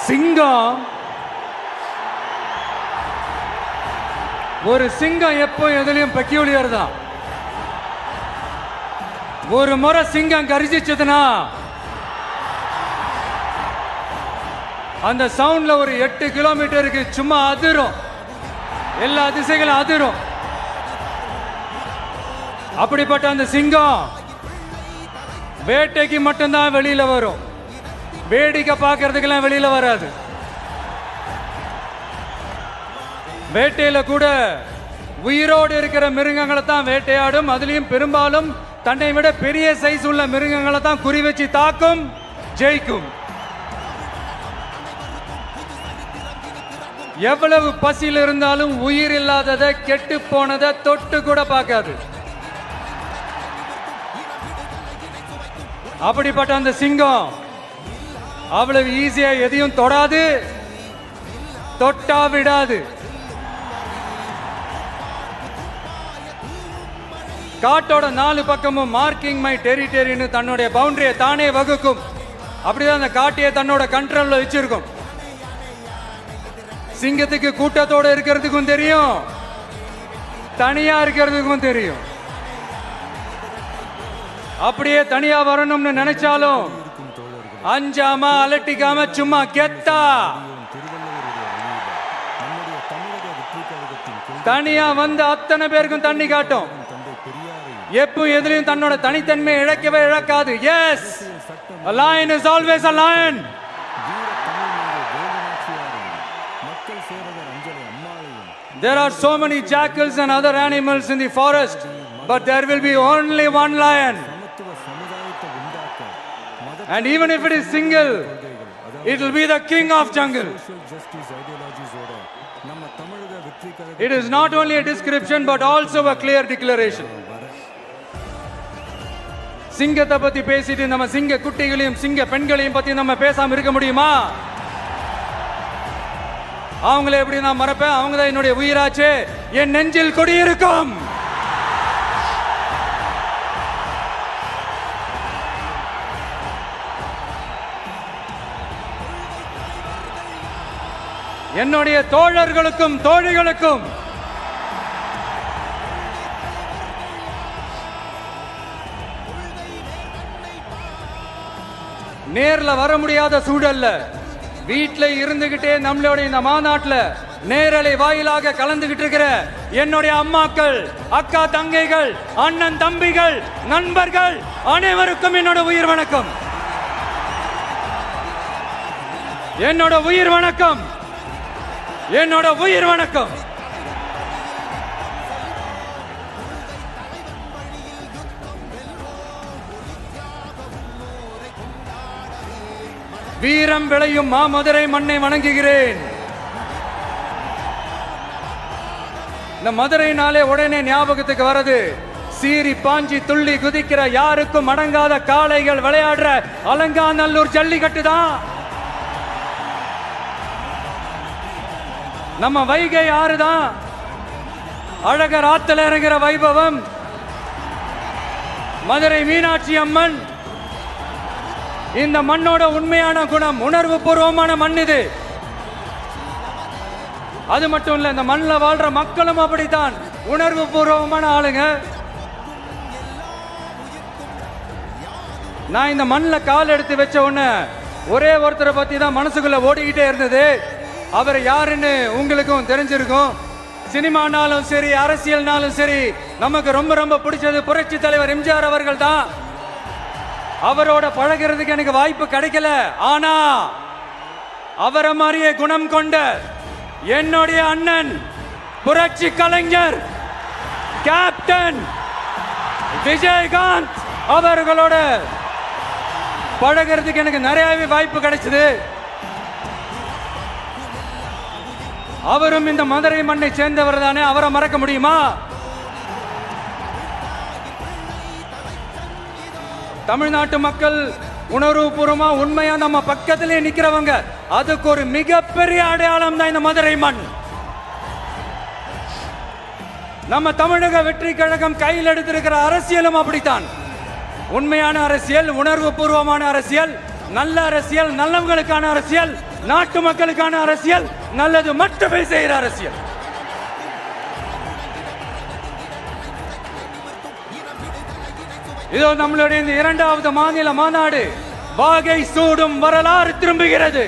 சிங்கம் ஒரு சிங்கம் எப்போ எதுலயும் பெக்யூலியர் தான். ஒரு முறை சிங்கம் கரிச்சிச்சதுன்னா அந்த சவுண்ட்ல ஒரு 8 கிலோமீட்டருக்கு சும்மா அதிரும், எல்லா திசைகளும் அதிரும். அப்படிப்பட்ட அந்த சிங்கம் வேட்டைக்கு மட்டும்தான் வெளியில வரும், வேடிக்கை பார்க்கறதுக்கெல்லாம் வெளியில வராது. வேட்டையில கூட உயிரோடு இருக்கிற மிருகங்களை தான் வேட்டையாடும். அதுலயும் பெரும்பாலும் தன்னை விட பெரிய சைஸ் உள்ள மிருகங்களை தான் குறி வச்சு தாக்கும், ஜெயிக்கும். எவ்வளவு பசியில் இருந்தாலும் உயிர் இல்லாததை, கெட்டு போனதை தொட்டு கூட பார்க்காது. அப்படிப்பட்ட அந்த சிங்கம் அவ்வளவு ஈஸியா எதையும் தொடாது, தொட்டா விடாது. காட்டோட 4 பக்கமும் மார்க்கிங் மை டெரிட்டரின்னு தன்னுடைய பவுண்டரியை தானே வகுக்கும். அப்படிதான் அந்த காட்டையை தன்னோட கண்ட்ரோல்ல வச்சிருக்கும். சிங்கத்துக்கு கூட்டத்தோட இருக்கிறதுக்கும் தெரியும், தனியா இருக்கிறதுக்கும் தெரியும். அப்படியே தனியா வரணும்னு நினைச்சாலும் அஞ்சாம அலட்டிக்காம சும்மா கெத்தா தனியா வந்து அத்தனை பேருக்கும் தண்ணி காட்டும். எப்போ எதிலையும் தன்னோட தனித்தன்மை இழக்கவே இழக்காது. Yes, a lion is always a lion. There are so many jackals and other animals in the forest, but there will be only one lion. And even if it is single, it will be the king of jungle. It is not only a description but also a clear declaration. சிங்கத்தை பத்தி பேசிட்டு நம்ம சிங்க குட்டிகளையும் சிங்க பெண்களையும் பத்தி நம்ம பேசாம இருக்க முடியுமா? அவங்கள எப்படி நான் மறப்பேன்? அவங்க தான் என்னுடைய உயிராச்சு, என் நெஞ்சில் குடியிருக்கும். என்னுடைய தோழர்களுக்கும் தோழிகளுக்கும் நேர்ல வர முடியாத சூழல்ல வீட்டுல இருந்துகிட்டே நம்மளோட இந்த மாநாட்டுல நேரலை வாயிலாக கலந்துகிட்டு இருக்கிற என்னுடைய அம்மாக்கள், அக்கா தங்கைகள், அண்ணன் தம்பிகள், நண்பர்கள் அனைவருக்கும் என்னோட உயிர் வணக்கம். என்னோட உயிர் வணக்கம், என்னோட உயிர் வணக்கம். வீரம் விளையும் மாமதுரை மண்ணை வணங்குகிறேன். இந்த மதுரைனாலே உடனே ஞாபகத்துக்கு வரது சீறி பாஞ்சி துள்ளி குதிக்கிற யாருக்கும் அடங்காத காளைகள் விளையாடுற அலங்காநல்லூர் ஜல்லிக்கட்டு தான். நம்ம வைகை ஆறுதான் அழகர் ஆத்துல இறங்குற வைபவம். மதுரை மீனாட்சி அம்மன் இந்த மண்ணோட உண்மையான குணம், உணர்வு பூர்வமான மண் இது. அது மட்டும் இல்ல, இந்த மண்ணில் வாழ்ற மக்களும் அப்படித்தான் உணர்வு பூர்வமான ஆளுங்க. நான் இந்த மண்ணில் கால் எடுத்து வச்ச உடனே ஒரே ஒருத்தரை பத்தி தான் மனசுக்குள்ள ஓடிக்கிட்டே இருந்தது. அவர் யாருன்னு உங்களுக்கும் தெரிஞ்சிருக்கும். சினிமானாலும் சரி, அரசியல்னாலும் சரி, நமக்கு ரொம்ப ரொம்ப பிடிச்சது புரட்சி தலைவர் எம்ஜிஆர் அவர்கள் தான். அவரோட பழகிறதுக்கு எனக்கு வாய்ப்பு கிடைக்கல. ஆனா அவரை மாதிரியே குணம் கொண்ட என்னுடைய அண்ணன் புரட்சி கலைஞர் கேப்டன் விஜயகாந்த் அவர்களோட பழகிறதுக்கு எனக்கு நிறையவே வாய்ப்பு கிடைச்சது. அவரும் இந்த மதுரை மண்ணை சேர்ந்தவர் தானே, அவரை மறக்க முடியுமா? தமிழ்நாட்டு மக்கள் உணர்வுபூர்வமா உண்மையா நம்ம பக்கத்திலே நிக்கிறவங்க, அதுக்கு ஒரு மிகப்பெரிய அடையாளம் தான் இந்த மதுரை மண். நம்ம தமிழக வெற்றி கழகம் கையில் எடுத்திருக்கிற அரசியலும் அப்படித்தான். உண்மையான அரசியல், உணர்வு பூர்வமான அரசியல், நல்ல அரசியல், நல்லவங்களுக்கான அரசியல், நாட்டு மக்களுக்கான அரசியல், நல்லது மட்டுமே செய்கிற அரசியல். இதோ நம்மளுடைய இந்த இரண்டாவது மாநில மாநாடு வாகை சூடும் வரலாறு திரும்புகிறது.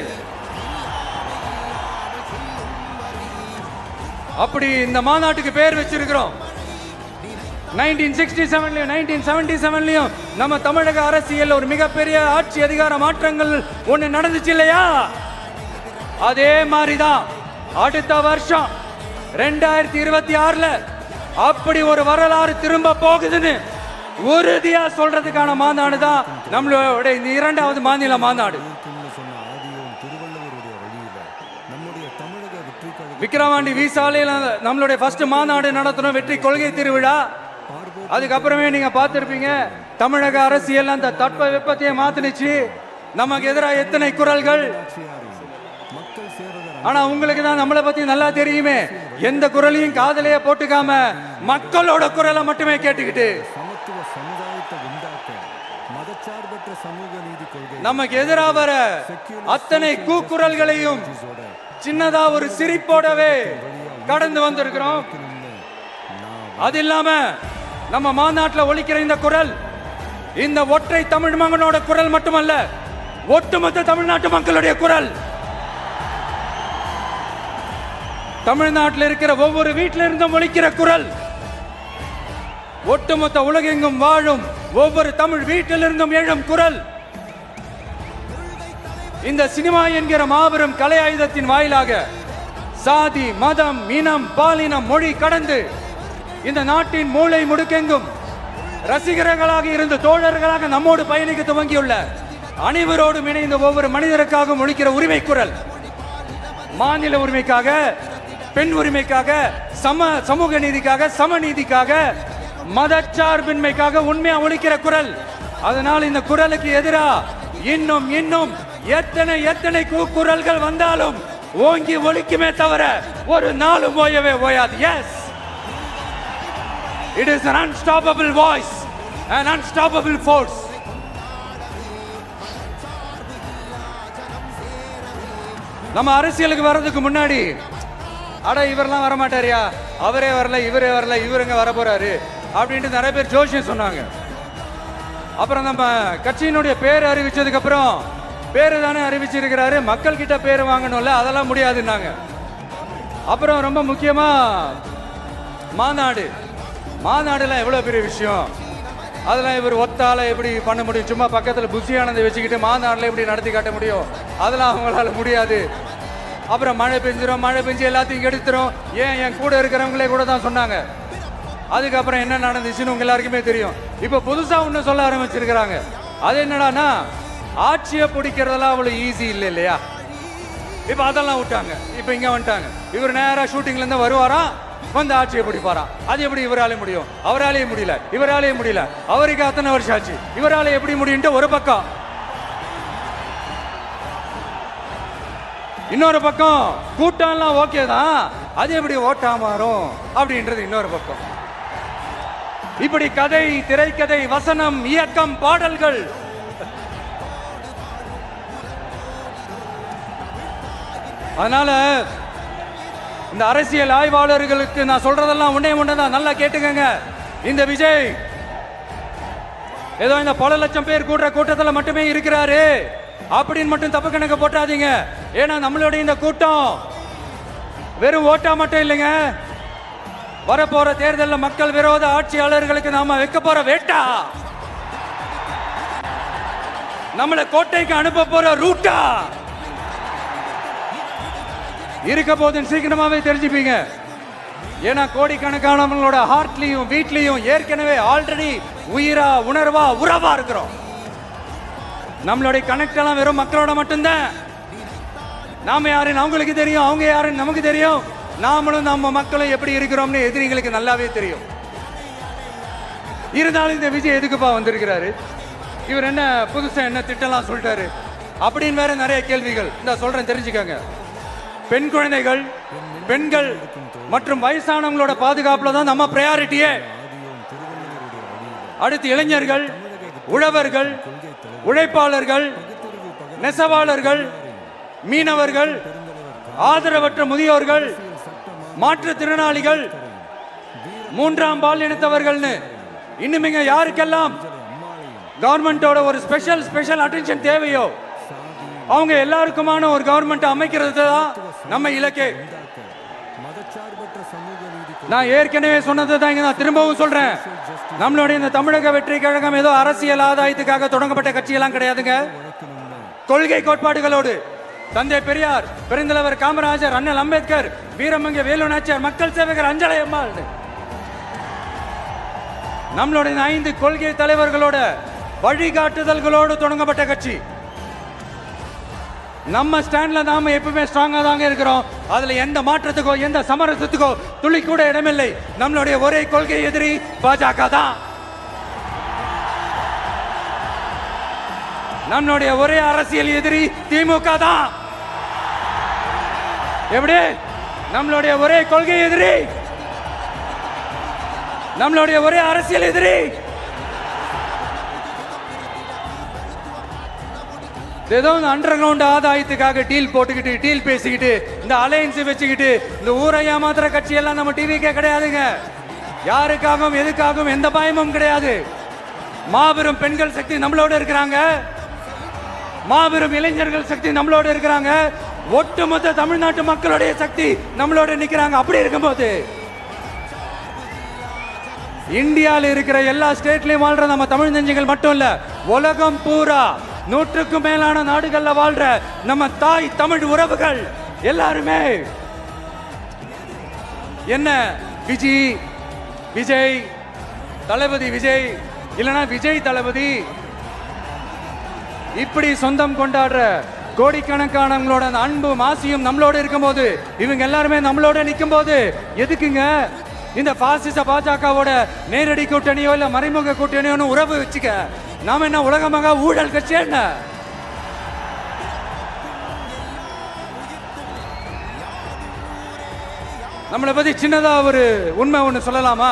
அப்படி இந்த மாநாட்டுக்கு பேர் வச்சிருக்கிறோம். 1967லயும் 1977லயும் நம்ம தமிழக அரசியல் ஒரு மிகப்பெரிய ஆட்சி அதிகார மாற்றங்கள் ஒண்ணு நடந்துச்சு இல்லையா? அதே மாதிரிதான் அடுத்த வருஷம் 2026ல அப்படி ஒரு வரலாறு திரும்ப போகுதுன்னு உறுதியா சொல்றதுக்கான மாநாடு தான் நம்மளோட இந்த இரண்டாவது மாநில மாநாடு. விக்கிரவாண்டி விசாலையில நம்மளுடைய ஃபர்ஸ்ட் மாநாடு நடத்தணும், வெற்றி கொள்கை திருவிழா. அதுக்கப்புறமே நீங்க பார்த்திருப்பீங்க, தமிழக அரசியல் அந்த தட்ப வெப்பத்தையே மாத்தினுச்சு. நமக்கு எதிராக எத்தனை குரல்கள். ஆனா உங்களுக்கு தான் நம்மளை பத்தி நல்லா தெரியுமே, எந்த குரலையும் காதலையே போட்டுக்காம மக்களோட குரலை மட்டுமே கேட்டுக்கிட்டு நமக்கு எதிராக வர அத்தனை கூக்குரல்களையும் சின்னதா ஒரு சிரிப்போடவே கடந்து வந்திருக்கிறோம். அது இல்லாம நம்ம மாநாட்டில் ஒலிக்கிற இந்த குரல், இந்த ஒற்றை தமிழ் மகனோட குரல் மட்டுமல்ல, ஒட்டுமொத்த தமிழ்நாட்டு மக்களுடைய குரல். தமிழ்நாட்டில் இருக்கிற ஒவ்வொரு வீட்டில இருந்தும் ஒலிக்கிற குரல், ஒட்டுமொத்த உலகெங்கும் வாழும் ஒவ்வொரு தமிழ் வீட்டிலிருந்தும் எழும் குரல். இந்த சினிமா என்கிற மாபெரும் கலை ஆயுதத்தின் வாயிலாக சாதி, மதம், இனம், பாலினம், மொழி கடந்து இந்த நாட்டின் மூளை முடுக்கெங்கும் ரசிகர்களாக இருந்து தோழர்களாக நம்மோடு பயணிக்க துவங்கியுள்ள அனைவரோடும் இணைந்த ஒவ்வொரு மனிதருக்காக ஒலிக்கிற உரிமை குரல். மாநில உரிமைக்காக, பெண் உரிமைக்காக, சமூக நீதிக்காக, சமநீதிக்காக, மதச்சார்பின்மைக்காக உண்மையா ஒலிக்கிற குரல். அதனால் இந்த குரலுக்கு எதிராக இன்னும் இன்னும் எத்தனை எத்தனை கூக்குரல்கள் வந்தாலும் ஓங்கி ஒலிக்குமே தவிர ஒரு நாளும் ஓயவே ஓயாது. Yes, it is an unstoppable voice, an unstoppable force. நம்ம அரசியலுக்கு வர்றதுக்கு முன்னாடி, அட இவரெல்லாம் வரமாட்டாரியா, அவரே வரல, இவரே வரல, இவருங்க வர போறாரு அப்படின்ட்டு நிறைய பேர் ஜோஷியம் சொன்னாங்க. அப்புறம் நம்ம கட்சியினுடைய பேர் அறிவிச்சதுக்கு அப்புறம், பேரு தானே அறிவிச்சிருக்கிறாரு, மக்கள் கிட்ட பேர் வாங்கணும்ல, அதெல்லாம் முடியாதுன்னாங்க. அப்புறம் ரொம்ப முக்கியமா மாநாடுலாம் எவ்வளவு பெரிய விஷயம், அதெல்லாம் இவர் ஒத்தால எப்படி பண்ண முடியும், சும்மா பக்கத்துல புஷியானதை வச்சுக்கிட்டு மாநாடுல எப்படி நடத்தி காட்ட முடியும், அதெல்லாம் அவங்களால முடியாது. அப்புறம் மழை பெஞ்சு எல்லாத்தையும் எடுத்துரும். ஏன் என் கூட இருக்கிறவங்களே கூட தான் சொன்னாங்க. அதுக்கப்புறம் என்ன நடந்துச்சுன்னு உங்க எல்லாருக்குமே தெரியும். இப்ப புதுசா ஒண்ணு சொல்ல ஆரம்பிச்சிருக்கிறாங்க. அது என்னடானா, ஆட்சியை பிடிக்கிறதெல்லாம் அவ்வளவு ஈஸி இல்லை இல்லையா. இப்ப அதெல்லாம் விட்டாங்க, இப்ப இங்க வந்துட்டாங்க. இவர் நேரா ஷூட்டிங்ல இருந்து வருவாராம், வந்து ஆட்சியை பிடிப்பாராம். அது எப்படி இவராலே முடியும், அவராலேயே முடியல, இவராலேயே முடியல, அவருக்கு அத்தனை வருஷம் ஆச்சு, இவராலே எப்படி முடியும்ட்டு ஒரு பக்கம். இன்னொரு பக்கம் கூட்டம்லாம் ஓகே தான், அது எப்படி ஓட்டா மாறும் அப்படின்றது இன்னொரு பக்கம். இப்படி கதை, திரைக்கதை, வசனம், இயக்கம், பாடல்கள், அதனால இந்த அரசியல் ஆய்வாளர்களுக்கு நான் சொல்றதெல்லாம் ஒன்னே ஒண்ணுதான், நல்லா கேட்டுக்கங்க. இந்த விஜய் ஏதோ இந்த பல லட்சம் பேர் கூடுற கூட்டத்தில் மட்டுமே இருக்கிறாரு அப்படின்னு மட்டும் தப்பு கணக்கு போட்டாதீங்க. ஏன்னா நம்மளுடைய இந்த கூட்டம் வெறும் ஓட்டா மட்டும் இல்லைங்க, வரப்போற தேர்தலில் மக்கள் விரோத ஆட்சியாளர்களுக்கு நாம வைக்க போற வேட்டா, நம்மளை கோட்டைக்கு அனுப்ப போற ரூட்டா இருக்க போதுன்னு சீக்கிரமாவே தெரிஞ்சுப்பீங்க. ஏன்னா கோடிக்கணக்கானவங்களோட ஹார்ட்லயும் வீட்லயும் ஏற்கனவே ஆல்ரெடி உயிரா, உணர்வா, உறவா இருக்கிறோம். நம்மளுடைய கனெக்ட் எல்லாம் வெறும் மக்களோட மட்டும்தான். நாம யாருன்னு அவங்களுக்கு தெரியும், அவங்க யாருன்னு நமக்கு தெரியும். நாமளும் நம்ம மக்களும் எப்படி இருக்கிறோம்னு எதிரிங்களுக்கு நல்லாவே தெரியும். இருந்தாலும் இந்த விஜய் எதுக்குப்பா வந்திருக்கிறாரு, இவர் என்ன புதுசா என்ன திட்டம்லாம் சொல்லிட்டாரு அப்படின்னு வேற நிறைய கேள்விகள். இந்த சொல்றேன் தெரிஞ்சுக்கங்க. பெண் குழந்தைகள், பெண்கள் மற்றும் வயசானவங்களோட பாதுகாப்புல தான் நம்ம பிரையாரிட்டியே. அடுத்து இளைஞர்கள், உழவர்கள், உழைப்பாளர்கள், நெசவாளர்கள், மீனவர்கள், ஆதரவற்ற முதியோர்கள், மாற்றுத்திறனாளிகள், மூன்றாம் பாலினத்தவர்கள்னு இன்னும் யாருக்கெல்லாம் கவர்மெண்டோட ஒரு ஸ்பெஷல் அட்டென்ஷன் தேவையோ அவங்க எல்லாருக்குமான ஒரு கவர்மெண்ட் அமைக்கிறது தான் நம்ம இலக்கே. நான் ஏற்கனவே சொன்னது தான் இங்க நான் திரும்பவும் சொல்றேன். நம்மளுடைய இந்த தமிழக வெற்றி கழகம் ஏதோ அரசியல் ஆதாயத்துக்காக தொடங்கப்பட்ட கட்சியெல்லாம் கிடையாதுங்க. கொள்கை கோட்பாடுகளோடு தந்தை பெரியார், பெருந்தலைவர் காமராஜர், அண்ணல் அம்பேத்கர், வீரமங்க வேலு நாச்சியார், மக்கள் சேவகர் அஞ்சலை அம்மாள், நம்மளுடைய 5 கொள்கை தலைவர்களோட வழிகாட்டுதல்களோடு தொடங்கப்பட்ட கட்சி. நம்ம ஸ்டாண்ட்ல நாம எப்பவுமே ஸ்ட்ராங்கா தாங்க இருக்கிறோம். அதுல எந்த மாற்றத்துக்கோ எந்த சமரசத்துக்கோ துளி கூட இடமில்லை. நம்மளுடைய ஒரே கொள்கை எதிரி பாஜக தான். நம்மளுடைய ஒரே அரசியல் எதிரி திமுக தான். எப்படி? நம்மளுடைய ஒரே கொள்கை எதிரி, நம்மளுடைய ஒரே அரசியல் எதிரி ஏதோ அண்டர் கிரவுண்ட் ஆதாயத்துக்காக டீல் போட்டுக்கிட்டு டீல் பேசிக்கிட்டு இந்த அலையன்ஸ் வச்சுக்கிட்டு இந்த ஊரை ஏமாத்துற கட்சி எல்லாம் நம்ம டிவிக்கே கிடையாதுங்க. யாருக்காகவும் எதுக்காகவும் எந்த பயமும் கிடையாது. மாபெரும் பெண்கள் சக்தி நம்மளோட இருக்கிறாங்க, மாபெரும் இளைஞர்கள் சக்தி நம்மளோட இருக்கிறாங்க, ஒட்டுமொத்த தமிழ்நாட்டு மக்களுடைய சக்தி நம்மளோட நிக்கிறாங்க. அப்படி இருக்கும்போது இந்தியாவில் இருக்கிற எல்லா ஸ்டேட்லயும் வாழ்ற நம்ம தமிழ் நெஞ்சங்கள் மட்டும் இல்ல, உலகம் பூரா 100க்கும் மேலான நாடுகள்ல வாழ்ற நம்ம தாய் தமிழ் உறவுகள் எல்லாருமே என்ன விஜய் தளபதி விஜய் இல்லனா விஜய் தளபதி இப்படி சொந்தம் கொண்டாடுற கோடிக்கணக்கானவங்களோட அன்பு மாசியும் நம்மளோட இருக்கும்போது, இவங்க எல்லாருமே நம்மளோட நிற்கும் போது எதுக்குங்க இந்த பாசிச பாஜகவோட நேரடி கூட்டணியோ இல்ல மறைமுக கூட்டணியோன்னு உறவு வச்சுக்க? நாம என்ன உலகமாக ஊழல் கட்சி என்ன? நம்மளை பத்தி சின்னதா ஒரு உண்மை ஒண்ணு சொல்லலாமா?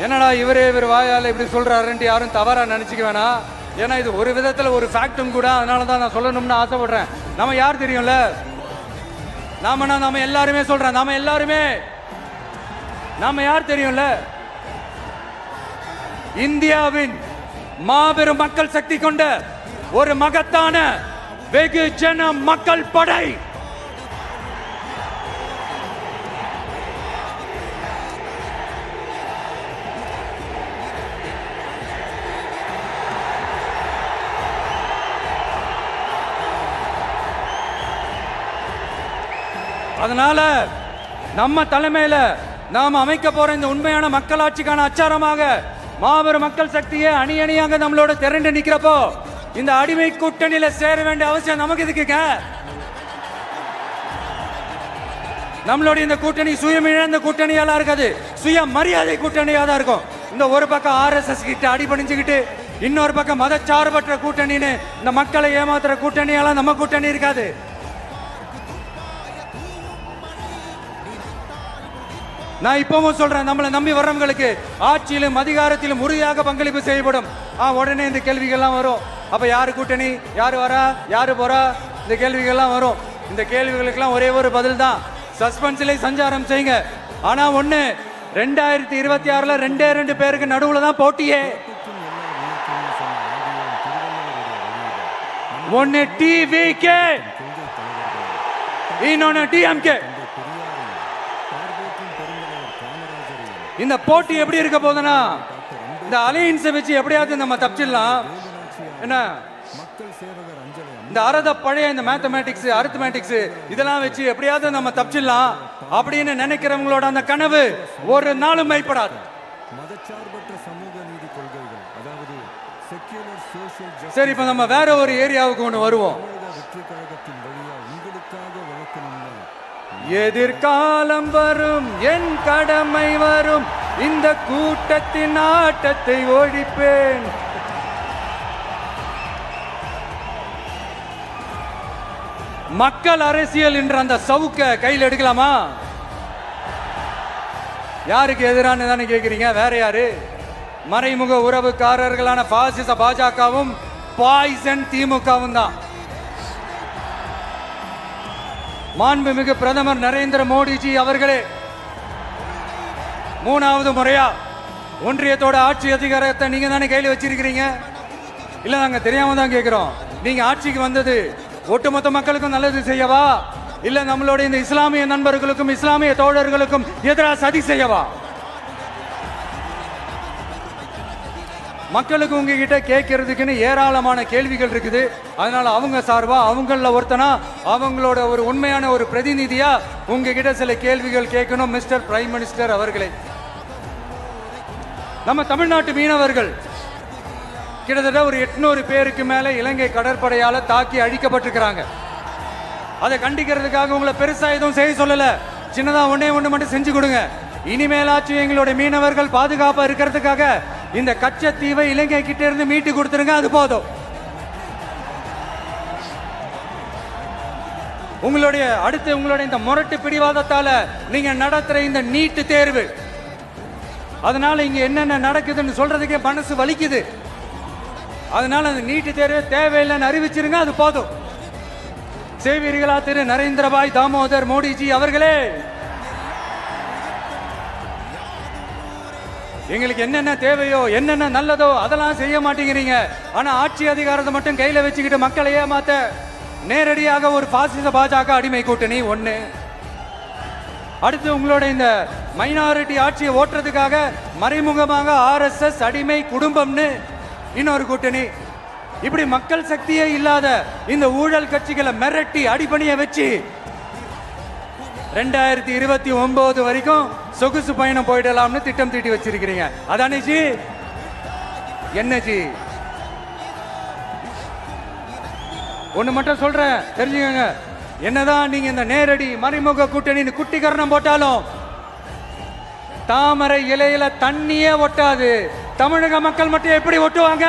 என்னடா இவர் வாயால இப்படி சொல்றாருன்ட்டு யாரும் தவறா நினைச்சுக்க வேணாம். ஏன்னா இது ஒரு விதத்துல ஒரு ஃபேக்டும் கூட. அதனாலதான் நான் சொல்லணும்னு ஆசைப்படுறேன். நம்ம யார் தெரியும்ல? நாம எல்லாருமே சொல்றேன். நாம யார் தெரியும்ல? இந்தியாவின் மாபெரும் மக்கள் சக்தி கொண்ட ஒரு மகத்தான வெகுஜன மக்கள் படை. அதனால நம்ம தலைமையில நாம் அமைக்க போற இந்த உண்மையான மக்களாட்சிக்கான அச்சாரமாக மாபெரும் மக்கள் சக்தியை அணி அணியாக நம்மளோட திரண்டு நிக்கிறப்போ இந்த அடிமை கூட்டணியில சேர வேண்டிய அவசியம் நமக்கு இருக்குங்க. நம்மளுடைய இந்த கூட்டணி சுயமிழந்த கூட்டணியாலாம் இருக்காது, சுய மரியாதை கூட்டணியா தான் இருக்கும். இந்த ஒரு பக்கம் RSS கிட்ட அடிபணிஞ்சுக்கிட்டு, இன்னொரு பக்கம் மதச்சார்பற்ற கூட்டணின்னு இந்த மக்களை ஏமாத்துற கூட்டணியாலாம் நம்ம கூட்டணி இருக்காது. நான் இப்பவும் சொல்றேன், நம்மளை நம்பி வர்றவங்களுக்கு ஆட்சியிலும் அதிகாரத்திலும் உறுதியாக பங்களிப்பு செய்யப்படும். உடனே இந்த கேள்விகள்லாம் வரும். அப்ப யாரு கூட்டணி, யாரு வரா, யாரு போறா, இந்த கேள்விகள்லாம் வரும். இந்த கேள்விகளுக்கெல்லாம் ஒரே ஒரு பதில் தான், சஸ்பென்ஸ்ல சஞ்சாரம் செய்யுங்க. ஆனா ஒண்ணு, 2026ல 2 பேருக்கு நடுவுல தான் போட்டியே. ஒன்னு டிவிகே, இன்னொன்னு டிஎம்கே. இந்த போட்டி எப்படி இருக்க போதுன்னா, இந்த அலையன்ஸை வச்சு எப்படியாவது நம்ம தப்பிச்சிடலாம். என்ன இந்த அறத பழைய இந்த மேத்தமேட்டிக்ஸ் அரித்மேட்டிக்ஸ் இதெல்லாம் வச்சு எப்படியாவது நம்ம தப்பிச்சிடலாம் அப்படின்னு நினைக்கிறவங்களோட அந்த கனவு ஒரு நாளும் மைப்படாது. சரி, இப்ப நம்ம வேற ஒரு ஏரியாவுக்கு ஒன்று வருவோம். எதிர்காலம் வரும், என் கடமை வரும், இந்த கூட்டத்தின் ஆட்டத்தை ஒழிப்பேன். மக்கள் அரசியல் என்ற அந்த சவுக்க கையில் எடுக்கலாமா? யாருக்கு எதிரான தானே கேட்கிறீங்க? வேற யாரு? மறைமுக உறவுக்காரர்களான பாசிச பாஜகவும் பாய்சன் திமுகவும் தான். மாண்புமிகு பிரதமர் நரேந்திர மோடிஜி அவர்களே, 3வது முறையா ஒன்றியத்தோட ஆட்சி அதிகாரத்தை நீங்க தானே கையில் வச்சிருக்கிறீங்க. இல்ல, நாங்க தெரியாம தான் கேட்கிறோம். நீங்க ஆட்சிக்கு வந்தது ஒட்டுமொத்த மக்களுக்கும் நல்லது செய்யவா, இல்ல நம்மளுடைய இந்த இஸ்லாமிய நண்பர்களுக்கும் இஸ்லாமிய தோழர்களுக்கும் எதிராக சதி செய்யவா? மக்களுக்கு உங்ககிட்ட கேட்கறதுக்குன்னு ஏராளமான கேள்விகள் இருக்குது. அதனால அவங்க சார்பா, அவங்கள ஒருத்தனா, அவங்களோட ஒரு உண்மையான ஒரு பிரதிநிதியா உங்ககிட்ட சில கேள்விகள் கேட்கணும். மிஸ்டர் பிரைம் மினிஸ்டர் அவர்களே, நம்ம தமிழ்நாட்டு மீனவர்கள் கிட்டத்தட்ட ஒரு 800 பேருக்கு மேல இலங்கை கடற்படையால தாக்கி அழிக்கப்பட்டிருக்கிறாங்க. அதை கண்டிக்கிறதுக்காக உங்களை பெருசா எதுவும் செய்ய சொல்லல, சின்னதா ஒண்ணு மட்டும் செஞ்சு கொடுங்க. இனிமேலாச்சும் எங்களுடைய மீனவர்கள் பாதுகாப்பா இருக்கிறதுக்காக இந்த கச்சத்தீவை இலங்கை கிட்ட இருந்து மீட்டு கொடுத்துருங்க, அது போதும். உங்களுடைய இந்த முரட்டு பிடிவாதத்தால நீங்க நடத்துற இந்த நீட்டு தேர்வு, அதனால இங்க என்னென்ன நடக்குதுன்னு சொல்றதுக்கே மனசு வலிக்குது. அதனால அந்த நீட்டு தேர்வு தேவையில்லைன்னு அறிவிச்சிருங்க, அது போதும். செய்வீர்களா திரு நரேந்திரபாய் தாமோதர் மோடிஜி அவர்களே? எங்களுக்கு என்னென்ன தேவையோ, என்னென்ன நல்லதோ அதெல்லாம் செய்ய மாட்டேங்கிறீங்க. ஆனா ஆட்சி அதிகாரத்தை மட்டும் கையில வச்சுக்கிட்டு மக்களை ஏமாத்த நேரடியாக ஒரு பாசிச பாஜக அடிமை கூட்டணி ஒண்ணு. அடுத்து உங்களோட இந்த மைனாரிட்டி ஆட்சியை ஓட்டுறதுக்காக மறைமுகமாக RSS அடிமை குடும்பம்னு இன்னொரு கூட்டணி. இப்படி மக்கள் சக்தியே இல்லாத இந்த ஊழல் கட்சிகளை மிரட்டி அடிபணிய வச்சு 2029 வரைக்கும் சொகுசு பயணம் போயிடலாம்னு திட்டம் தீட்டி வச்சிருக்கிறீங்க. அதானே ஜி? என்ன ஜி? ஒண்ணு மட்டும் சொல்றேன், தெரிஞ்சுக்கங்க. என்னதான் நீங்க இந்த நேரடி மறைமுக கூட்டணின்னு குட்டிகரணம் போட்டாலும் தாமரை இலையில தண்ணியே ஒட்டாது. தமிழக மக்கள் மட்டும் எப்படி ஒட்டுவாங்க?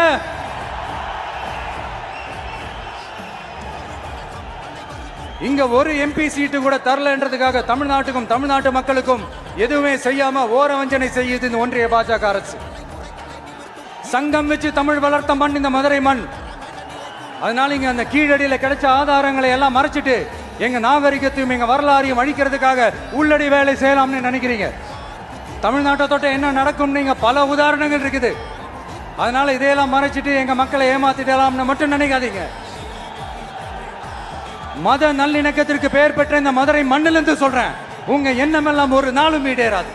இங்க ஒரு MP சீட்டு கூட தரலன்றதுக்காக தமிழ்நாட்டுக்கும் தமிழ்நாட்டு மக்களுக்கும் எதுவுமே செய்யாம ஓரவஞ்சனை செய்யுது இந்த ஒன்றிய பாஜக அரசு. சங்கம் வச்சு தமிழ் வளர்த்த மண் இந்த மதுரை மண். அதனால இங்க அந்த கீழடியில கிடைச்ச ஆதாரங்களை எல்லாம் மறைச்சிட்டு எங்க நாகரிகத்தையும் எங்க வரலாறையும் அழிக்கிறதுக்காக உள்ளடி வேலை செய்யலாம்னு நினைக்கிறீங்க. தமிழ்நாட்டை தொட்ட என்ன நடக்கும் நீங்க பல உதாரணங்கள் இருக்குது. அதனால இதையெல்லாம் மறைச்சிட்டு எங்க மக்களை ஏமாத்திடலாம்னு மட்டும் நினைக்காதீங்க. மத நல்லிணக்கத்திற்கு பெயர் பெற்ற இந்த மதுரை மண்ணிலிருந்து சொல்றேன், உங்க எண்ணமெல்லாம் ஒரு நாளும் ஈடேறாது.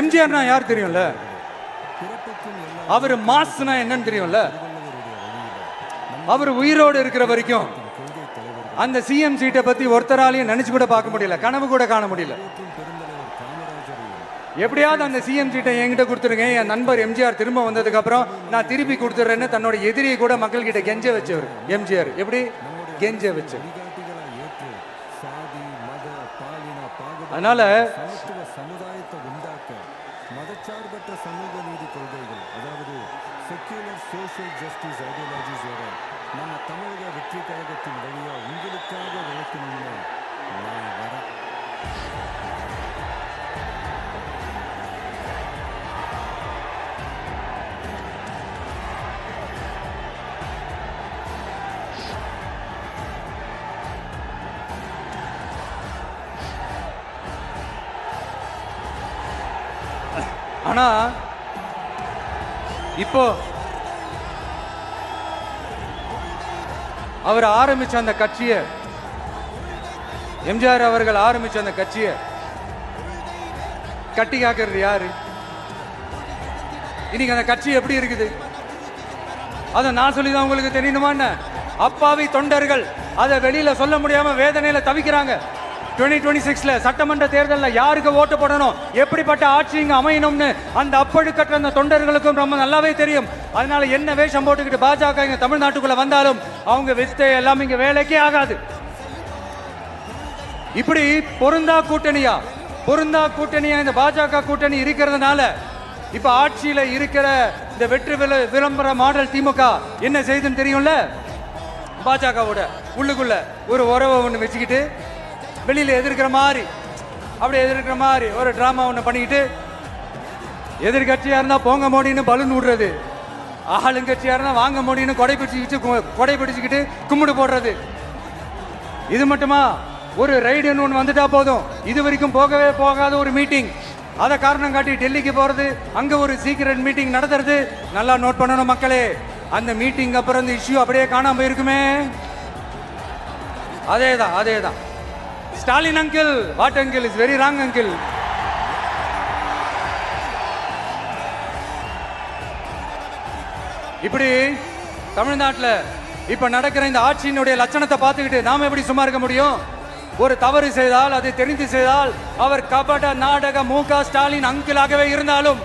எம்ஜிஆர்னா யார் தெரியும்ல? அவர் மாஸ்னா என்னன்னு தெரியும்ல? அவர் உயிரோடு இருக்கிற வரைக்கும் அந்த CM சீட்டை பத்தி ஒருத்தராலையும் நினைச்சு கூட பார்க்க முடியல, கனவு கூட காண முடியல. எப்படியாவது அந்த CM சீட்டை என்கிட்ட கொடுத்துருங்க, என் நண்பர் எம்ஜிஆர் திரும்ப வந்ததுக்கு அப்புறம் நான் திருப்பி கொடுத்துறேன்னு தன்னோட எதிரியை கூட மக்கள் கிட்ட கெஞ்ச வச்சவர் எம்ஜிஆர். எப்படி கெஞ்ச வச்சு? அதனால சமுதாயத்தை உண்டாக்க மதச்சார்பற்ற சமூக நீதி கொள்கைகள், அதாவது செக்யூலர் சோஷியல் ஜஸ்டிஸ் ஐடியாலஜிஸோட நம்ம தமிழக வெற்றி கழகத்தின் வழியா உங்களுக்காக வளர்க்கணும்னு நான் வரேன். ஆனா இப்போ அவர் ஆரம்பிச்ச அந்த கட்சியை, எம்ஜிஆர் அவர்கள் ஆரம்பிச்ச அந்த கட்சியை கட்டி காக்கிறது யாரு? இன்னைக்கு அந்த கட்சி எப்படி இருக்குது அதை நான் சொல்லிதான் உங்களுக்கு தெரியணுமா? அப்பாவி தொண்டர்கள் அதை வெளியில சொல்ல முடியாம வேதனையில தவிக்கிறாங்க. 2026 சட்டமன்ற தேர்தலில் யாருக்கு ஓட்டு போடணும், எப்படிப்பட்ட ஆட்சி இங்க அமையணும்னு அந்த அப்பழுக்கற்ற அந்த தொண்டர்களுக்கும் ரொம்ப நல்லாவே தெரியும். அதனால என்ன வேஷம் போட்டுக்கிட்டு பாஜக இங்க தமிழ்நாட்டுக்குள்ள வந்தாலும் அவங்க வித்தை எல்லாம் இங்க வேலைக்கே ஆகாது. இப்படி பொருந்தா கூட்டணியா இந்த பாஜக கூட்டணி இருக்கிறதுனால இப்ப ஆட்சியில இருக்கிற இந்த வெற்றி விளம்பர மாடல் திமுக என்ன செய்யுதுன்னு தெரியும்ல? பாஜகவோட உள்ளுக்குள்ள ஒரு உறவை ஒண்ணு வச்சுக்கிட்டு வெளியில எதிர்க்கிற மாதிரி ஒரு டிராமா ஒண்ணு பண்ணிக்கிட்டு எதிர்கட்சியா இருந்தா போங்க மோடின்னு பலூன் விடுறது, ஆளுங்கட்சியா இருந்தா வாங்க முடியும்னு கொடை பிடிச்சுக்கிட்டு கும்பிடு போடுறது. இது மட்டுமா? ஒரு ரைடுன்னு ஒன்று வந்துட்டா போதும், இது வரைக்கும் போகவே போகாத ஒரு மீட்டிங், அதை காரணம் காட்டி டெல்லிக்கு போறது, அங்க ஒரு சீக்ரெட் மீட்டிங் நடத்துறது. நல்லா நோட் பண்ணணும் மக்களே, அந்த மீட்டிங் அப்புறம் இந்த இஷ்யூ அப்படியே காணாம போயிருக்குமே. அதேதான் Stalin uncle, what uncle is very wrong uncle. இப்படி தமிழ்நாட்டில் இப்ப நடக்கிற இந்த ஆட்சியினுடைய லட்சணத்தை பார்த்துக்கிட்டு நாம எப்படி சும்மா இருக்க முடியும்? ஒரு தவறு செய்தால், அதை தெரிந்து செய்தால், அவர் கபட நாடக மு.க. ஸ்டாலின் அங்கிளாகவே இருந்தாலும்,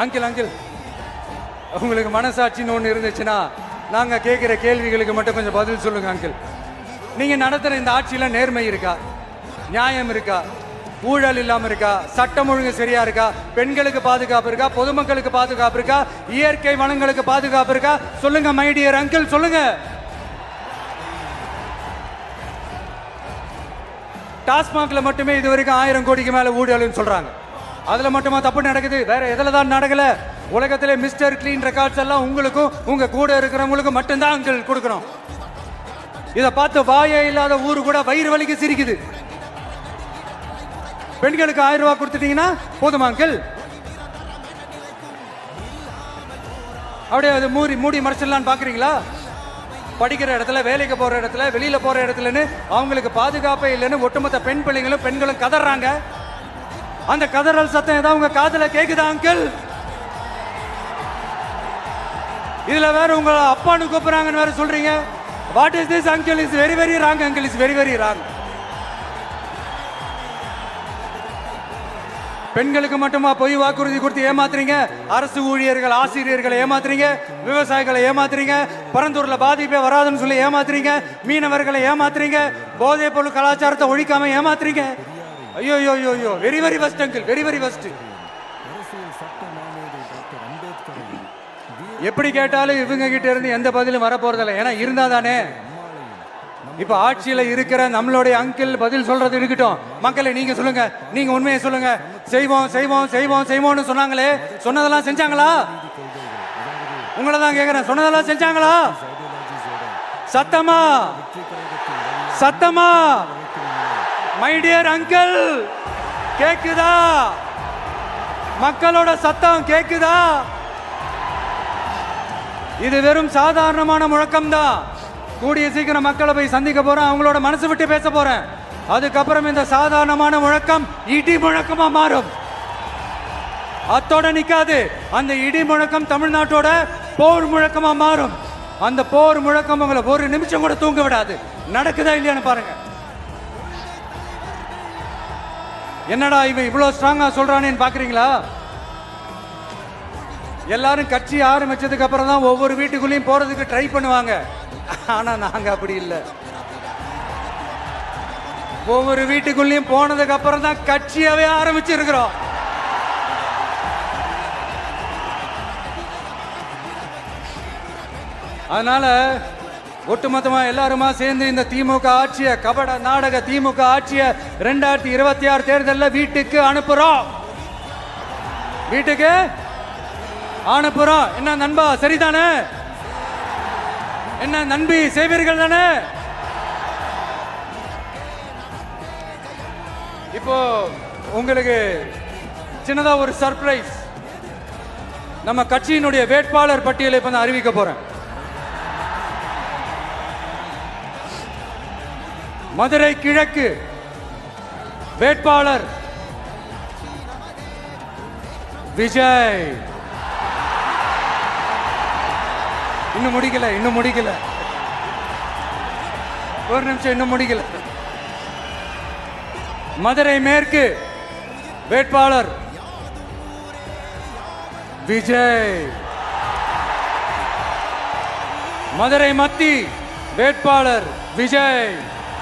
அங்கிள் உங்களுக்கு மனசாட்சின்னு ஒன்று இருந்துச்சுன்னா நாங்க கேட்கிற கேள்விகளுக்கு மட்டும் கொஞ்சம் பதில் சொல்லுங்க அங்கிள். நீங்க நடத்துற இந்த ஆட்சியில நேர்மை இருக்கா? நியாயம் இருக்கா? ஊழல் இல்லாம இருக்கா? சட்டம் ஒழுங்கு சரியா இருக்கா? பெண்களுக்கு பாதுகாப்பு இருக்கா? பொதுமக்களுக்கு பாதுகாப்பு இருக்கா? இயற்கை வளங்களுக்கு பாதுகாப்பு இருக்கா? சொல்லுங்க மை டியர் அங்கிள், சொல்லுங்க. டாஸ்மாக்ல மட்டுமே இது வரைக்கும் 1000 கோடிக்கு மேல ஊழல்னு சொல்றாங்க. அதுல மட்டுமா தப்பு நடக்குது? வேற எதுல தான் நடக்கல? உலகத்திலே மிஸ்டர் கிளீன் ரெக்கார்ட்ஸ் எல்லாம் உங்களுக்கும் உங்க கூட இருக்கிறவங்களுக்கும் மட்டும்தான் அங்கிள் கொடுக்கணும். இதை பார்த்து வாயே இல்லாத ஊரு கூட வயிறு வலிக்கு சிரிக்குது. பெண்களுக்கு 1000 ரூபாய் கொடுத்துட்டீங்கன்னா போதுமா அங்கிள்? அப்படியே அது மூடி மறைச்சிடலான்னு பாக்குறீங்களா? படிக்கிற இடத்துல, வேலைக்கு போற இடத்துல, வெளியில போற இடத்துலன்னு அவங்களுக்கு பாதுகாப்பே இல்லைன்னு ஒட்டுமொத்த பெண்களும் கதறாங்க. அந்த கதறல் சத்தம் ஏதாவது உங்க காதுல கேக்குதா அங்கிள்? இதுல வேற உங்க அப்பான்னு கூப்பிடுறாங்கன்னு வேற சொல்றீங்க. What is this uncle? Is very very wrong uncle, is very very wrong. பெண்களுக்கு மட்டுமா பொய் வாக்குறுதி கொடுத்து ஏமாத்துறீங்க? அரசு ஊழியர்கள், ஆசிரியர்களை ஏமாத்துறீங்க, விவசாயிகளை ஏமாத்துறீங்க, பரந்தூர்ல பாதிப்பே வராதுன்னு சொல்லி ஏமாத்துறீங்க, மீனவர்களை ஏமாத்துறீங்க, போதைப் பொருள் கலாச்சாரத்தை ஒழிக்காம ஏமாத்துறீங்க. ஐயோ ஐயோ ஐயோ, very very first uncle, very very first. எப்படி கேட்டாலும் இவங்க கிட்ட இருந்து எந்த பதிலும் வரப்போறதில்லை. ஏன்னா இருந்தா தானே. இப்ப ஆட்சியில இருக்கிற நம்மளுடைய அங்கிள் பதில் சொல்றது இருக்கட்டும். மக்களை நீங்க சொல்லுங்க, நீங்க உண்மையை சொல்லுங்க. செய்வோம் செய்வோம் செய்வோம் செய்வோம்னு சொன்னாங்களே, சொன்னதெல்லாம் செஞ்சாங்களா? உங்களை தான் கேக்குறேன், சொன்னதெல்லாம் செஞ்சாங்களா? சத்தமா சத்தமா மை டியர் அங்கிள், கேக்குதா? மக்களோட சத்தம் கேக்குதா? இது வெறும் சாதாரணமான முழக்கம் தான். கூடிய சீக்கிரம் மக்களை போய் சந்திக்க போறேன், அவங்களோட மனசு விட்டு பேச போறேன். அதுக்கப்புறம் இந்த சாதாரணமான முழக்கம் இடி முழக்கமா மாறும். அத்தோட நிக்காது. அந்த இடி முழக்கம் தமிழ்நாட்டோட போர் முழக்கமா மாறும். அந்த போர் முழக்கம் உங்களை ஒரு நிமிஷம் கூட தூங்க விடாது. நடக்குதா இல்லையான்னு பாருங்க. என்னடா இவன் இவ்வளவு ஸ்ட்ராங்கா சொல்றானேன்னு பாக்குறீங்களா? எல்லாரும் கட்சி ஆரம்பிச்சதுக்கு அப்புறம் தான் ஒவ்வொரு வீட்டுக்குள்ளேயும் போறதுக்கு ட்ரை பண்ணுவாங்க. ஆனா நாங்க அப்படி இல்லை. ஒவ்வொரு வீட்டுக்குள்ளேயும் போனதுக்கு அப்புறம் தான் கட்சியாவே ஆரம்பிச்சிருக்கிறோம். அதனால ஒட்டுமொத்தமா எல்லாருமா சேர்ந்து இந்த திமுக ஆட்சியை, கபட நாடக திமுக ஆட்சியை 2026 தேர்தலில் வீட்டுக்கு அனுப்புறோம். வீட்டுக்கு அனுப்புறோம். என்ன நண்பா, சரிதானே? என்ன நண்பி, செய்வீர்கள் தானே? இப்போ உங்களுக்கு சின்னதா ஒரு சர்ப்ரைஸ். நம்ம கட்சியினுடைய வேட்பாளர் பட்டியலை இப்ப நான் அறிவிக்க போறேன். மதுரை கிழக்கு வேட்பாளர் விஜய். இன்னும் முடிக்கல. ஒரு நிமிஷம், இன்னும் முடிக்கல. மதுரை மேற்கு வேட்பாளர் விஜய். மதுரை மத்தி வேட்பாளர் விஜய்.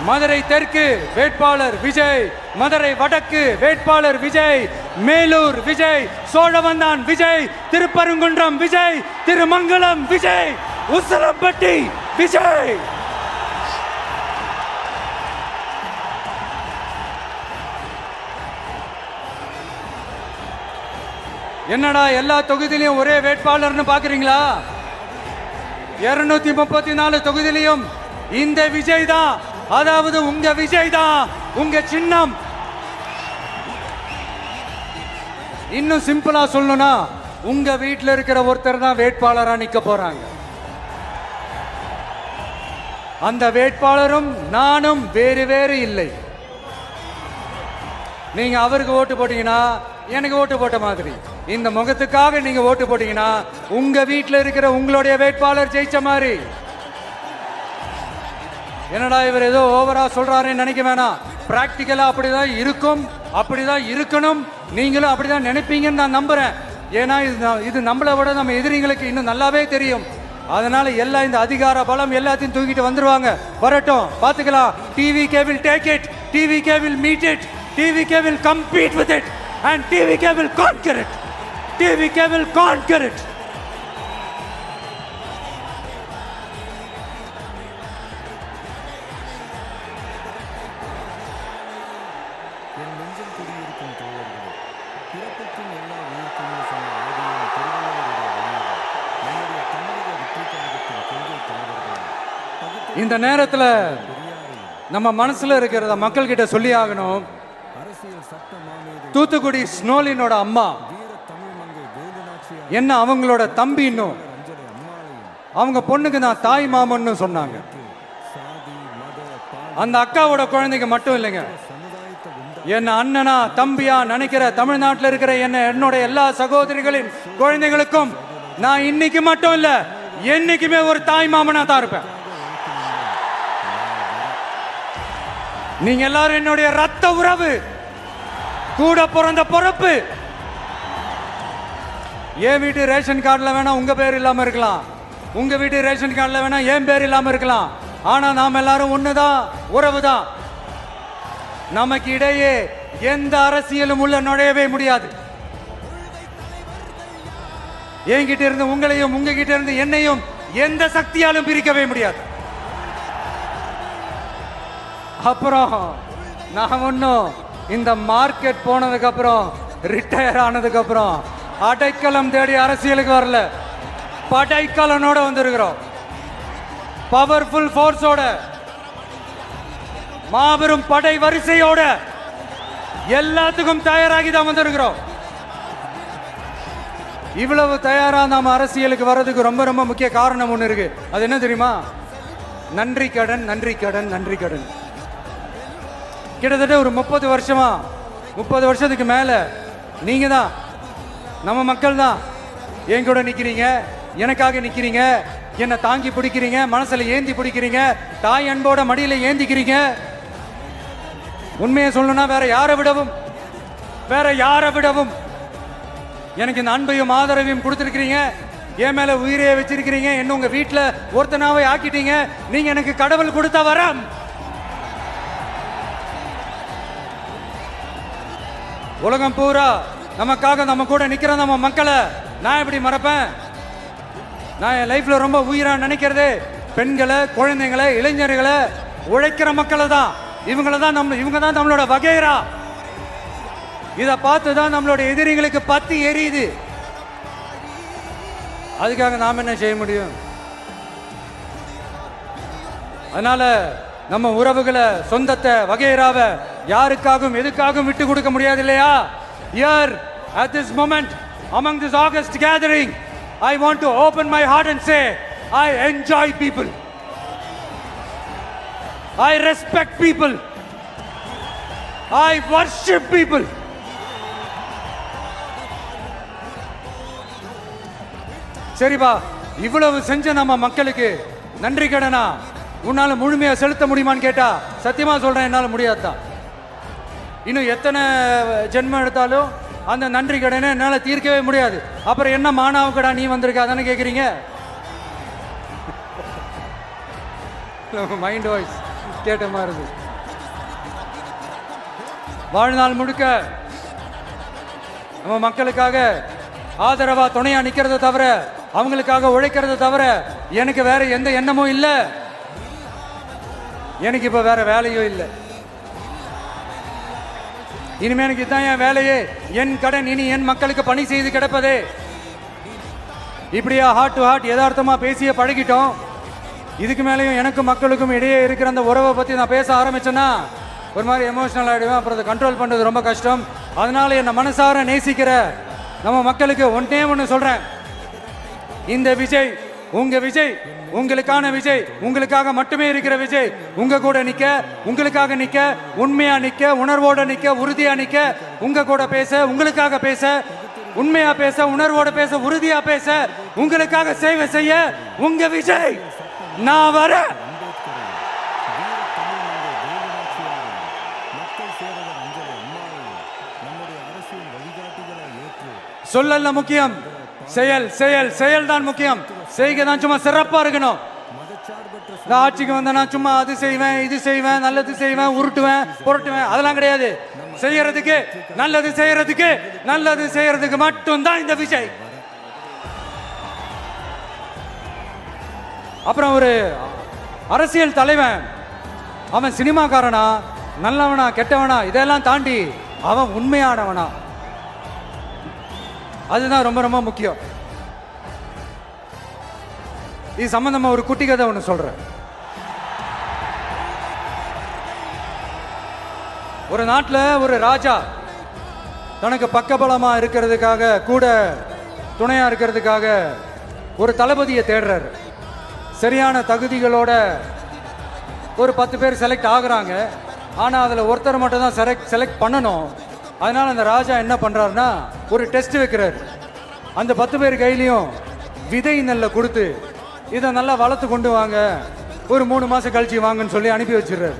மதுரை தெற்கு வேட்பாளர் விஜய். மதுரை வடக்கு வேட்பாளர் விஜய். மேலூர் விஜய். சோழவந்தான் விஜய். திருப்பரங்குன்றம் விஜய். திருமங்கலம் விஜய். உசிலம்பட்டி விஜய். என்னடா எல்லா தொகுதியிலையும் ஒரே வேட்பாளர்னு பாக்குறீங்களா? 234 தொகுதியிலையும் இந்த விஜய் தான், அதாவது உங்க விஜய் தான் உங்க சின்னம். இன்னும் சிம்பிளா சொல்லணும்னா உங்க வீட்டில் இருக்கிற ஒருத்தர் தான் வேட்பாளரா நிக்க போறாங்க. அந்த வேட்பாளரும் நானும் வேறு வேறு இல்லை. நீங்க அவருக்கு ஓட்டு போட்டீங்கன்னா எனக்கு ஓட்டு போட்ட மாதிரி, இந்த முகத்துக்காக நீங்க ஓட்டு போட்டீங்கன்னா உங்க வீட்டில் இருக்கிற உங்களுடைய வேட்பாளர் ஜெயிச்ச மாதிரி. என்னடா இவர் ஏதோ ஓவரா சொல்றாருன்னு நினைக்க வேணாம். பிராக்டிக்கலா அப்படிதான் இருக்கும், அப்படிதான் இருக்கணும். நீங்களும் அப்படிதான் நினைப்பீங்கன்னு நான் நம்புறேன். ஏன்னா இது நம்மளை விட நம்ம எதிரிங்களுக்கு இன்னும் நல்லாவே தெரியும். அதனால எல்லாம் இந்த அதிகார பலம் எல்லாத்தையும் தூக்கிட்டு வந்துருவாங்க. வரட்டும், பாத்துக்கலாம். TVK will take it, TVK will meet it, TVK will compete with it and TVK will conquer it, TVK will conquer it. இந்த நேரத்தில் நம்ம மனசுல இருக்கிறத மக்கள் கிட்ட சொல்லி ஆகணும். தூத்துக்குடி ஸ்னோலினோட அம்மா என்ன அவங்களோட தம்பி, இன்னும் அவங்க பொண்ணுக்கு நான் தாய் மாமன்னு சொன்னாங்க. அந்த அக்காவோட குழந்தைக்கு மட்டும் இல்லைங்க, என்ன அண்ணனா தம்பியா நினைக்கிற தமிழ்நாட்டில் இருக்கிற என்னோட எல்லா சகோதரிகளின் குழந்தைகளுக்கும் நான் இன்னைக்கு மட்டும் இல்ல, என்னைக்குமே ஒரு தாய் மாமனா தான் இருப்பேன். நீங்க எல்லாரும் என்னுடைய ரத்த உறவு, கூட பிறந்த பொறுப்பு. என் வீட்டு ரேஷன் கார்டுல வேணா உங்க பேர் இல்லாம இருக்கலாம், உங்க வீட்டு ரேஷன் கார்டுல வேணா என் பேர் இல்லாம இருக்கலாம். ஆனா நாம் எல்லாரும் ஒண்ணுதான், உறவுதான். நமக்கு இடையே எந்த அரசியலும் உள்ள நுழையவே முடியாது. என்கிட்ட இருந்து உங்களையும் உங்ககிட்ட இருந்து என்னையும் எந்த சக்தியாலும் பிரிக்கவே முடியாது. அப்புறம் நான் ஒன்னும் இந்த மார்க்கெட் போனதுக்கு அப்புறம், ரிட்டையர் ஆனதுக்கு அப்புறம் அடைக்கலம் தேடி அரசியலுக்கு வரல, படைக்கலனோட வந்திருக்கிறோம். பவர்ஃபுல் ஃபோர்ஸோட, மாபெரும் படை வரிசையோட, எல்லாத்துக்கும் தயாராகி தான் வந்திருக்கிறோம். இவ்வளவு தயாரா நாம அரசியலுக்கு வர்றதுக்கு ரொம்ப ரொம்ப முக்கிய காரணம் ஒண்ணு இருக்கு. அது என்ன தெரியுமா? நன்றி கடன், நன்றி கடன், நன்றி கடன். கிட்டத்தட்ட ஒரு 30 வருஷத்துக்கு மேல நீங்க தான், நம்ம மக்கள் தான் என் கூட நிக்கிறீங்க, எனக்காக நிக்கிறீங்க, என்னை தாங்கி பிடிக்கிறீங்க, மனசுல ஏந்தி பிடிக்கிறீங்க, தாய் அன்போட மடியில ஏந்திக்கிறீங்க. உண்மையை சொல்லணும்னா வேற யாரை விடவும் எனக்கு இந்த அன்பையும் ஆதரவையும் கொடுத்திருக்கிறீங்க. என் மேல உயிரையே வச்சிருக்கிறீங்க. என்ன உங்க வீட்டுல ஒருத்தனாவே ஆக்கிட்டீங்க. நீங்க எனக்கு கடவுள் கொடுத்த வரம். உலகம் பூரா நமக்காக நம்ம கூட நிக்கிற நம்ம மக்களை நான் எப்படி மறப்பேன்? நான் என் லைஃப்ல ரொம்ப உயிரா நினைக்கிறது பெண்களை, குழந்தைங்களை, இளைஞர்களை, உழைக்கிற மக்களை தான். இவங்க தான் நம்மளோட வகைரா. இதை பார்த்து தான் நம்மளோட எதிரிகளுக்கு பத்தி எரியுது. அதுக்காக நாம் என்ன செய்ய முடியும்? அதனால நம்ம உறவுகளை, சொந்தத்தை, வகைராவை யாருக்காகவும் எதுக்காகவும் விட்டு கொடுக்க முடியாது இல்லையா? Here at this moment among this August gathering, I want to open my heart and say I enjoy people, I respect people, I worship people. சரிப்பா, இவ்வளவு செஞ்ச நம்ம மக்களுக்கு நன்றி கடனா உன்னால முழுமையா செலுத்த முடியுமான்னு கேட்டா சத்தியமா சொல்றேன், என்னால முடியாதுதான். இன்னும் எத்தனை ஜென்மம் எடுத்தாலும் அந்த நன்றி கடனை என்னால தீர்க்கவே முடியாது. அப்புறம் என்ன மானாவுக்கடா நீ வந்திருக்க அதானே கேக்குறீங்க? மைண்ட் வாய்ஸ் கேட்ட மாதிரி. வாழ்நாள் முழுக்க நம்ம மக்களுக்காக ஆதரவா துணையா நிக்கிறத தவிர, அவங்களுக்காக உழைக்கிறத தவிர எனக்கு வேற எந்த எண்ணமும் இல்லை. எனக்கு இப்ப வேற வேலையும் இல்லை. இனிமே எனக்கு இதுதான் என் வேலையே, என் கடன் இனி என் மக்களுக்கு பணி செய்து கிடப்பதே. இப்படியா ஹார்ட் டு ஹார்ட் யதார்த்தமா பேசிய பழகிட்டோம். இதுக்கு மேலேயும் எனக்கும் மக்களுக்கும் இடையே இருக்கிற அந்த உறவை பத்தி நான் பேச ஆரம்பிச்சேன்னா ஒரு மாதிரி எமோஷனல் ஆகிடுவேன். அப்புறம் அதை கண்ட்ரோல் பண்ணுறது ரொம்ப கஷ்டம். அதனால என்னை மனசார நேசிக்கிற நம்ம மக்களுக்கு ஒன்று சொல்றேன். இந்த விஜய் உங்க விஜய், உங்களுக்கான விஜய், உங்களுக்காக மட்டுமே இருக்கிற விஜய். உங்க கூட நிக்க, உங்களுக்காக நிக்க, உண்மையா நிக்க, உணர்வோட நிக்க, உறுதியா நிக்க, உங்க கூட பேச, உங்களுக்காக பேச, உண்மையா பேச, உணர்வோட பேச, உறுதியா பேச, உங்களுக்காக சேவை செய்ய உங்க விஜய் நான் வர. சொல்லல முக்கியம், செயல் செயல் செயல் தான் முக்கியம். செய்கை தான் சும்மா சிறப்பா இருக்கணும். இந்த ஆட்சிக்கு வந்தேன்னா சும்மா அது செய்வேன், இது செய்வேன், நல்லது செய்வேன், உருட்டுவேன், புரட்டுவேன், அதெல்லாம் கிடையாது. செய்யறதுக்கு நல்லது, செய்யறதுக்கு நல்லது, செய்யறதுக்கு மட்டும்தான் இந்த விஜய். அப்புறம் ஒரு அரசியல் தலைவன் அவன் சினிமாக்காரனா, நல்லவனா, கெட்டவனா, இதெல்லாம் தாண்டி அவன் உண்மையானவனா, அதுதான் ரொம்ப ரொம்ப முக்கியம். இது சம்பந்தமா ஒரு குட்டி கதை ஒன்று சொல்றேன். ஒரு நாட்டில் ஒரு ராஜா தனக்கு பக்கபலமா இருக்கிறதுக்காக, கூட துணையா இருக்கிறதுக்காக ஒரு தளபதியை தேடுறாரு. சரியான தகுதிகளோட ஒரு 10 பேர் செலக்ட் ஆகுறாங்க. ஆனால் அதில் ஒருத்தர் மட்டும் தான் செலக்ட் பண்ணணும். அதனால அந்த ராஜா என்ன பண்றாருன்னா ஒரு டெஸ்ட் வைக்கிறார். அந்த 10 பேர் கையிலையும் விதை நெல்லை கொடுத்து இதை நல்லா வளர்த்து கொண்டு வாங்க, ஒரு 3 மாசம் கழிச்சு வாங்கன்னு சொல்லி அனுப்பி வச்சிடுறாரு.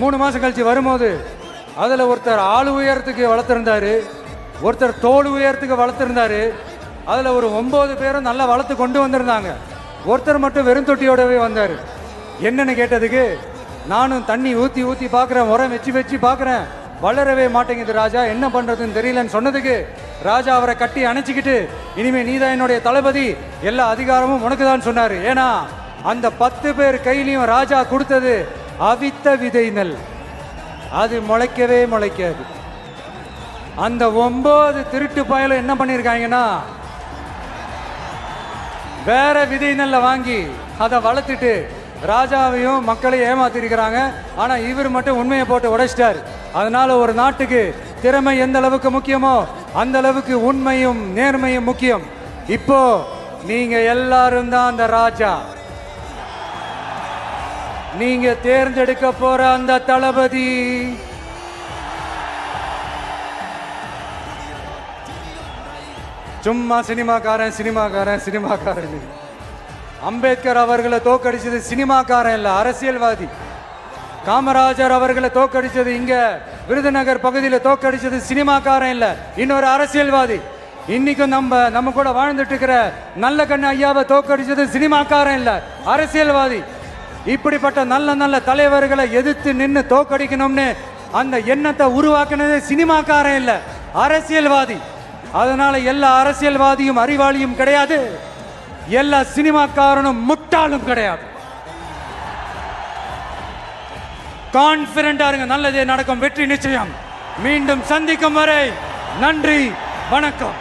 3 மாசம் கழிச்சு வரும்போது அதில் ஒருத்தர் ஆள் உயரத்துக்கு வளர்த்துருந்தாரு, ஒருத்தர் தோல் உயரத்துக்கு வளர்த்துருந்தாரு. அதில் ஒரு 9 பேரும் நல்லா வளர்த்து கொண்டு வந்திருந்தாங்க. ஒருத்தர் மட்டும் வெறும் தொட்டியோடவே வந்தார். என்னன்னு கேட்டதுக்கு, நானும் தண்ணி ஊற்றி ஊற்றி பார்க்குறேன், உரம் வச்சு வச்சு பார்க்குறேன், வளரவே மாட்டேங்குது ராஜா, என்ன பண்ணுறதுன்னு தெரியலன்னு சொன்னதுக்கு ராஜா அவரை கட்டி அணைச்சிக்கிட்டு, இனிமே நீதான் என்னுடைய தளபதி, எல்லா அதிகாரமும் உனக்கு தான் சொன்னார். ஏன்னா அந்த 10 பேர் கையிலையும் ராஜா கொடுத்தது அவித்த விதை நெல், அது முளைக்கவே முளைக்காது. அந்த 9 திருட்டு பயலும் என்ன பண்ணியிருக்காங்கன்னா வேற விதை நெல்லை வாங்கி அதை வளர்த்துட்டு ராஜாவையும் மக்களையும் ஏமாத்திருக்கிறாங்க. ஆனா இவர் மட்டும் உண்மையை போட்டு உடைச்சிட்டார். அதனால ஒரு நாட்டுக்கு திறமை எந்த அளவுக்கு முக்கியமோ அந்த அளவுக்கு உண்மையும் நேர்மையும் முக்கியம். இப்போ நீங்க எல்லாரும் தான் அந்த ராஜா. நீங்க தேர்ந்தெடுக்க போற அந்த தளபதி சும்மா சினிமாக்காரன் சினிமாக்காரன் சினிமாக்காரன். அம்பேத்கர் அவர்களை தோக்கடிச்சது சினிமாக்காரன் இல்ல, அரசியல்வாதி. காமராஜர் அவர்களை தோக்கடிச்சது, இங்க விருதுநகர் பகுதியில் தோக்கடிச்சது சினிமாக்காரன் இல்ல, இன்னொரு அரசியல்வாதி. இன்னைக்கும் நம்ம கூட வாழ்ந்துட்டு இருக்கிற நல்ல கண்ணு ஐயாவை தோக்கடிச்சது சினிமாக்காரன் இல்ல, அரசியல்வாதி. இப்படிப்பட்ட நல்ல நல்ல தலைவர்களை எதிர்த்து நின்று தோக்கடிக்கணும்னு அந்த எண்ணத்தை உருவாக்குனது சினிமாக்காரன் இல்ல, அரசியல்வாதி. அதனால எல்லா அரசியல்வாதியும் அறிவாளியும் கிடையாது, எல்லா சினிமாக்காரனும் முட்டாளும் கிடையாது. கான்பிடண்டா இருங்க, நல்லதே நடக்கும், வெற்றி நிச்சயம். மீண்டும் சந்திக்கும் வரை நன்றி, வணக்கம்.